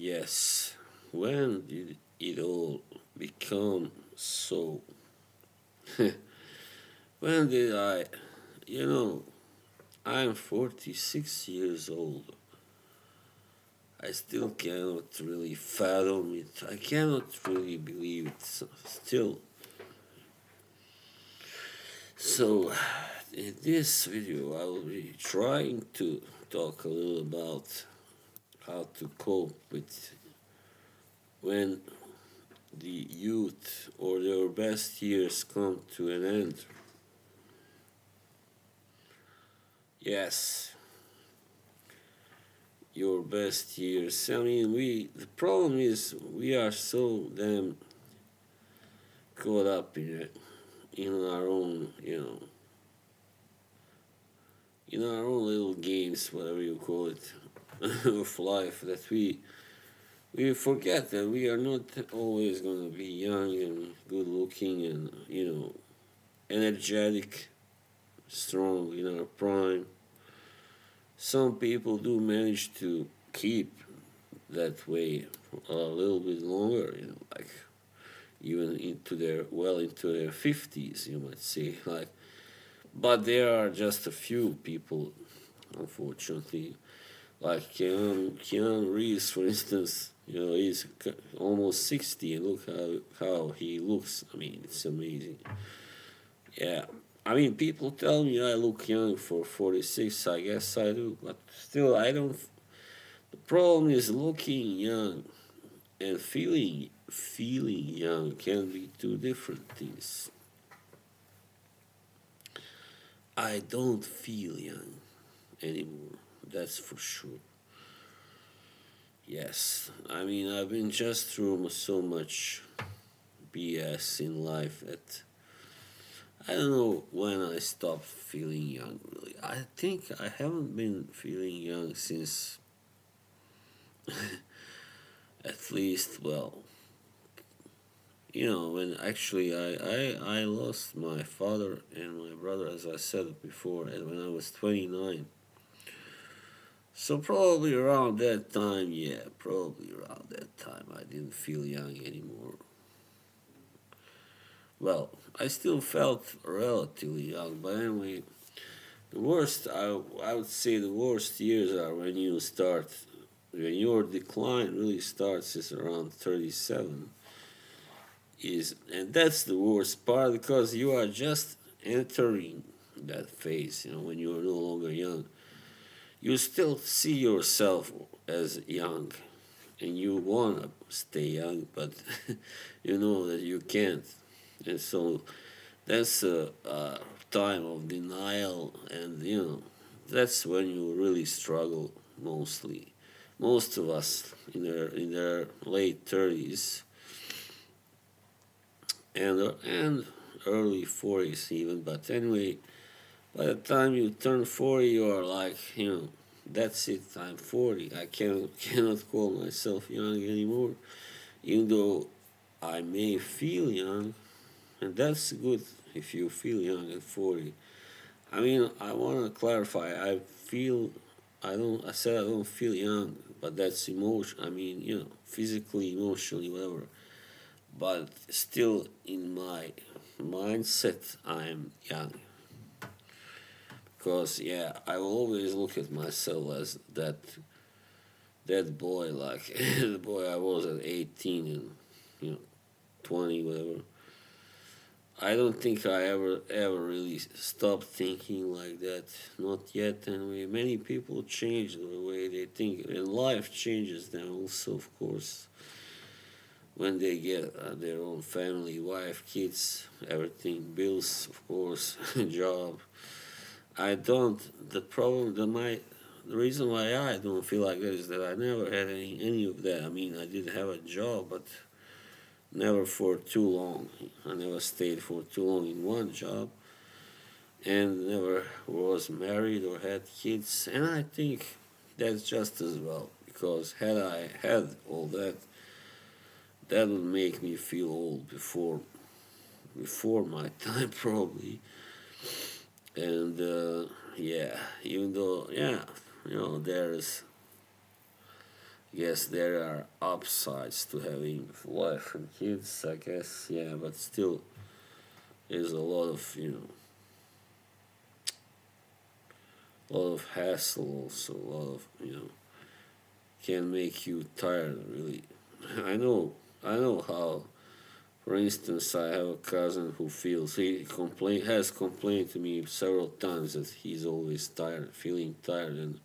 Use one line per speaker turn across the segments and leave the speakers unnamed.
Yes, when did it all become so? When did I, you know, I'm 46 years old. I still cannot really fathom it. I cannot really believe it still. So, in this video, I will be trying to talk a little about how to cope with when the youth or their best years come to an end. Yes, your best years. I mean, the problem is we are so damn caught up in our own, in our own little games, whatever you call it, of life, that we forget that we are not always going to be young and good looking and, energetic, strong in our prime. Some people do manage to keep that way a little bit longer, like even into their 50s, you might say, like. But there are just a few people, unfortunately, like Keanu Reeves, for instance. He's almost 60, and look how he looks. I mean, it's amazing. Yeah. I mean, people tell me I look young for 46. I guess I do, but still, I don't. The problem is looking young and feeling young can be two different things. I don't feel young anymore. That's for sure. Yes, I mean, I've been just through so much BS in life that I don't know when I stopped feeling young, really. I think I haven't been feeling young since at least, well, when actually I lost my father and my brother, as I said before, and when I was 29. So probably around that time, yeah, probably around that time, I didn't feel young anymore. Well, I still felt relatively young, but anyway, I would say the worst years are when your decline really starts is around 37. And that's the worst part because you are just entering that phase, when you are no longer young. You still see yourself as young and you want to stay young, but you know that you can't. And so that's a time of denial, and that's when you really struggle mostly. Most of us in their late 30s and early 40s even, but anyway, by the time you turn 40, you are like, that's it, I'm 40. I cannot call myself young anymore, even though I may feel young, and that's good if you feel young at 40. I mean, I want to clarify. I said I don't feel young, but that's emotion. I mean, physically, emotionally, whatever. But still, in my mindset, I'm young. Because, yeah, I will always look at myself as that boy, like the boy I was at 18 and, 20, whatever. I don't think I ever really stopped thinking like that. Not yet, anyway. Many people change the way they think, and life changes them also, of course. When they get their own family, wife, kids, everything, bills, of course, job. I don't. The reason why I don't feel like that is that I never had any of that. I mean, I did have a job, but never for too long. I never stayed for too long in one job and never was married or had kids. And I think that's just as well because had I had all that, that would make me feel old before my time probably. And yeah, even though, yeah, there's Yes, there are upsides to having wife and kids, I guess, yeah, but still, there's a lot of, a lot of hassle also, a lot of, can make you tired, really. I know, I know how, for instance, I have a cousin who feels, has complained to me several times that he's always tired, feeling tired, and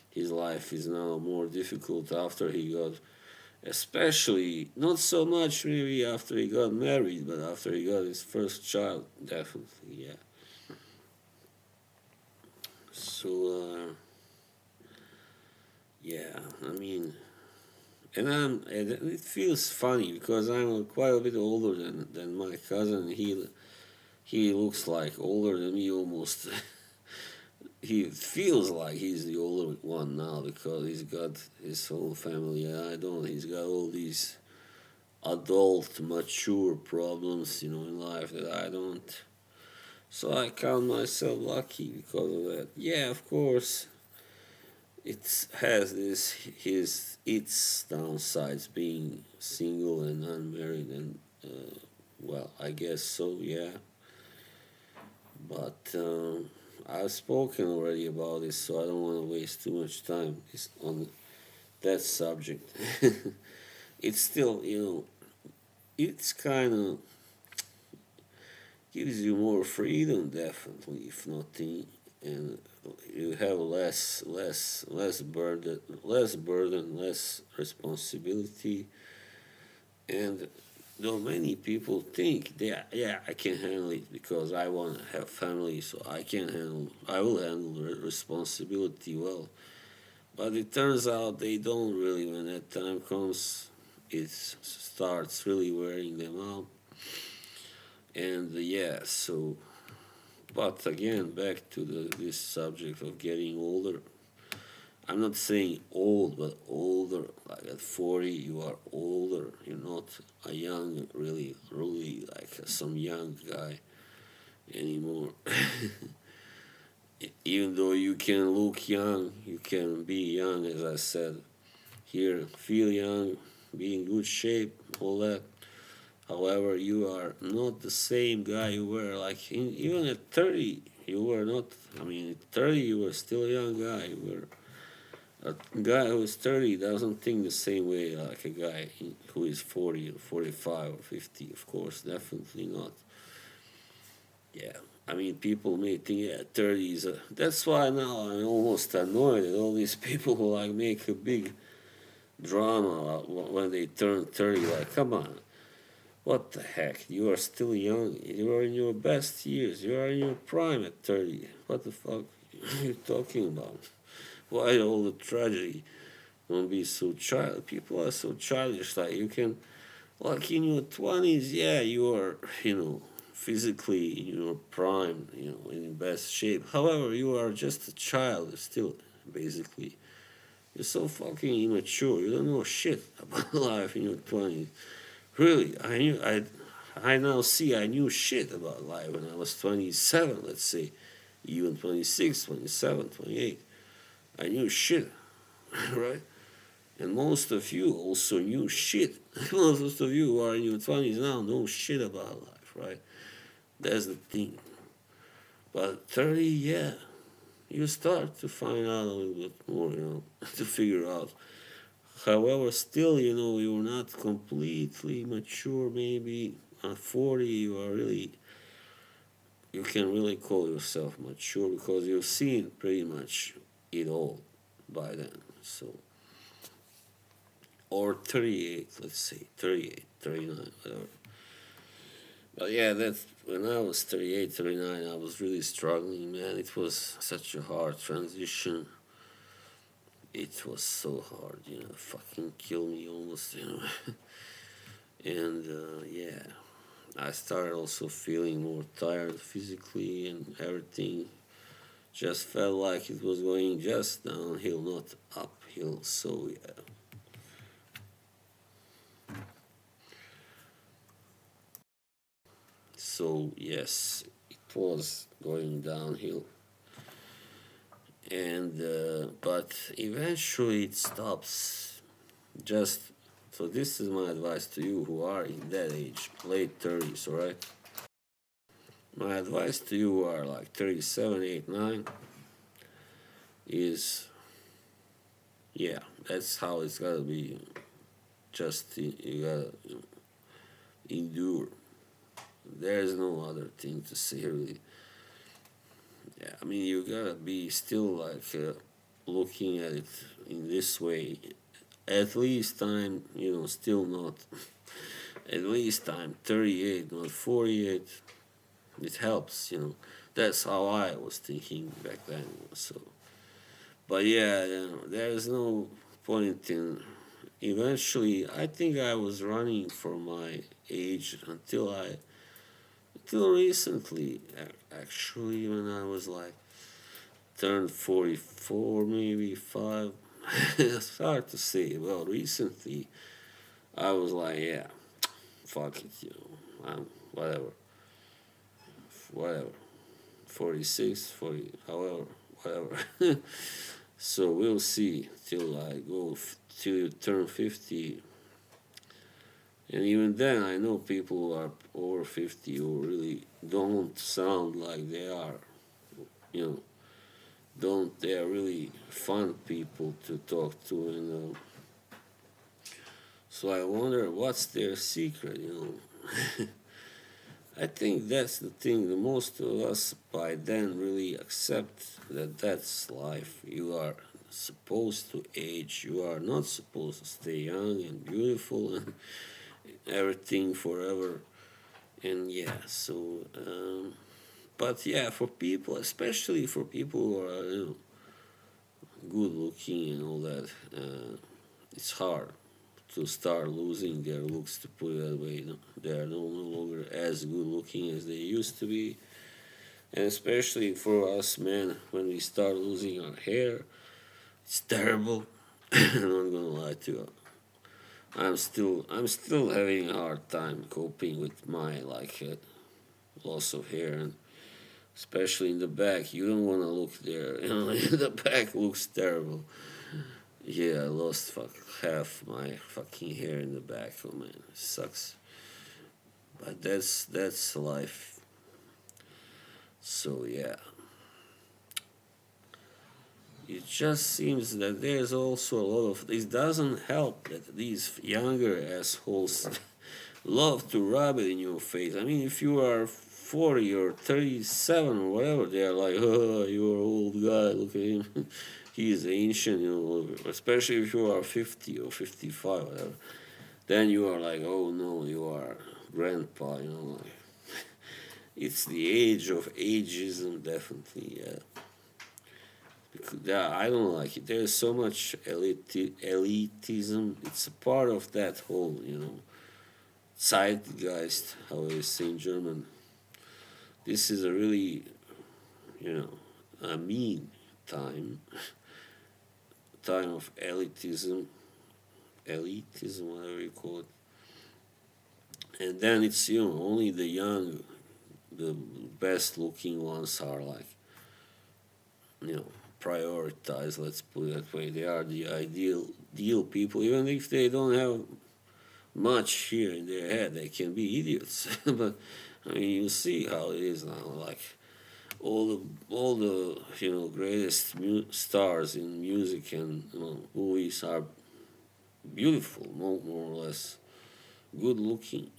his life is now more difficult after he got, especially not so much maybe after he got married, but after he got his first child, definitely, yeah. So yeah, I mean, and it feels funny because I'm quite a bit older than my cousin. He looks like older than me almost. He feels like he's the older one now because he's got his whole family. I don't. He's got all these adult, mature problems, in life that I don't. So I count myself lucky because of that. Yeah, of course, it has its downsides being single and unmarried, and well, I guess so. Yeah, but I've spoken already about this, so I don't want to waste too much time on that subject. It's still, it's kind of gives you more freedom, definitely, if nothing, and you have less burden, less responsibility, and though many people think, yeah, I can handle it because I want to have family, so I will handle the responsibility well. But it turns out they don't really. When that time comes, it starts really wearing them out. And yeah, so, but again, back to this subject of getting older. I'm not saying old, but older. Like at 40, you are older. You're not a young, really like some young guy anymore. Even though you can look young, you can be young, as I said here, feel young, be in good shape, all that. However, you are not the same guy you were. Like even at 30, you were not. I mean, at 30, you were still a young guy. You were a guy who is 30 doesn't think the same way like a guy who is 40 or 45 or 50. Of course, definitely not. Yeah. I mean, people may think, yeah, 30 is a. That's why now I'm almost annoyed at all these people who like make a big drama when they turn 30. Like, come on. What the heck? You are still young. You are in your best years. You are in your prime at 30. What the fuck are you talking about? Why all the tragedy? Don't be so child. People are so childish. Like you can, like in your 20s, yeah, you are, physically in your prime, in your best shape. However, you are just a child still, basically. You're so fucking immature. You don't know shit about life in your 20s. Really, I now see I knew shit about life when I was 27, let's say, even 26, 27, 28. I knew shit, right? And most of you also knew shit. Most of you who are in your 20s now know shit about life, right? That's the thing. But 30, yeah, you start to find out a little bit more, to figure out. However, still, you're not completely mature, maybe. At 40, you can really call yourself mature because you've seen pretty much it all by then. So, or 38, let's say, 38, 39, whatever. But yeah, that's when I was 38, 39, I was really struggling, man. It was such a hard transition. It was so hard, fucking kill me almost. And yeah, I started also feeling more tired physically and everything. Just felt like it was going just downhill, not uphill. So yeah. So yes, it was going downhill. and but eventually it stops. Just so this is my advice to you who are in that age, late 30s, all right? My advice to you who are like 37, 8, 9 is, yeah, that's how it's gotta be. Just you gotta endure. There's no other thing to say really. Yeah, I mean you gotta be still like looking at it in this way. At least I'm, still not. At least I'm 38, not 48. It helps. That's how I was thinking back then. So, but yeah, there's no point in. Eventually, I think I was running for my age until recently. Actually, when I was like turned 44, maybe five. It's hard to say. Well, recently, I was like, yeah, fuck it, whatever, whatever. 46, 40, however, whatever. So we'll see till I go till you turn 50. And even then, I know people who are over 50 who really don't sound like they are, you know, don't, they are really fun people to talk to. And so I wonder what's their secret. I think that's the thing. The most of us by then really accept that that's life. You are supposed to age. You are not supposed to stay young and beautiful and everything forever. And yeah, so, but yeah, for people, especially for people who are, good looking and all that, it's hard to start losing their looks, to put it that way. They are no longer as good looking as they used to be. And especially for us men, when we start losing our hair, it's terrible. I'm not gonna lie to you. I'm still having a hard time coping with my loss of hair, and especially in the back. You don't want to look there. The back looks terrible. Yeah, I lost half my fucking hair in the back. Oh man, it sucks. But that's life. So yeah, it just seems that there's also a lot of. It doesn't help that these younger assholes love to rub it in your face. I mean, if you are 40 or 37 or whatever, they are like, oh, you're an old guy. Look at him. He's ancient. Especially if you are 50 or 55, whatever. Then you are like, oh no, you are grandpa. Like, it's the age of ageism, definitely, yeah. Because, yeah, I don't like it. There's so much elitism. It's a part of that whole, Zeitgeist, how I say in German. This is a really, a mean time, time of elitism, whatever you call it. And then it's, only the young, the best looking ones are like, you know, prioritized, let's put it that way. They are the ideal people, even if they don't have much here in their head, they can be idiots. But I mean, you see how it is now. Like all the greatest stars in music and movies are beautiful, more or less good looking.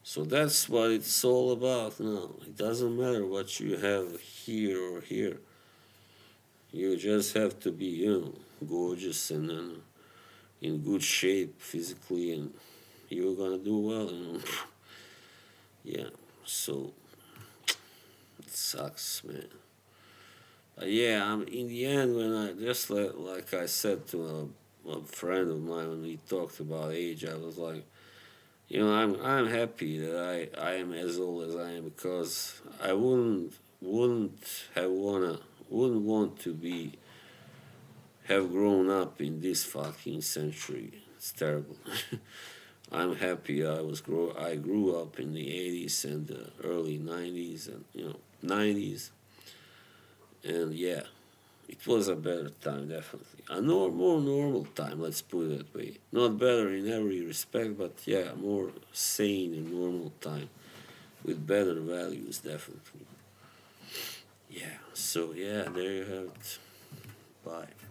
So that's what it's all about now. It doesn't matter what you have here or here. You just have to be, gorgeous and in good shape physically, and you're gonna do well. Yeah. So it sucks, man. Yeah. In the end, when I just like I said to a friend of mine when we talked about age, I was like, I'm happy that I am as old as I am, because I wouldn't have wouldn't want to have grown up in this fucking century. It's terrible. I'm happy I grew up in the 80s and the early 90s and 90s, and yeah, It was a better time, definitely. A more normal time, let's put it that way. Not better in every respect, but yeah, more sane and normal time with better values, definitely. Yeah, so yeah, there you have it. Bye.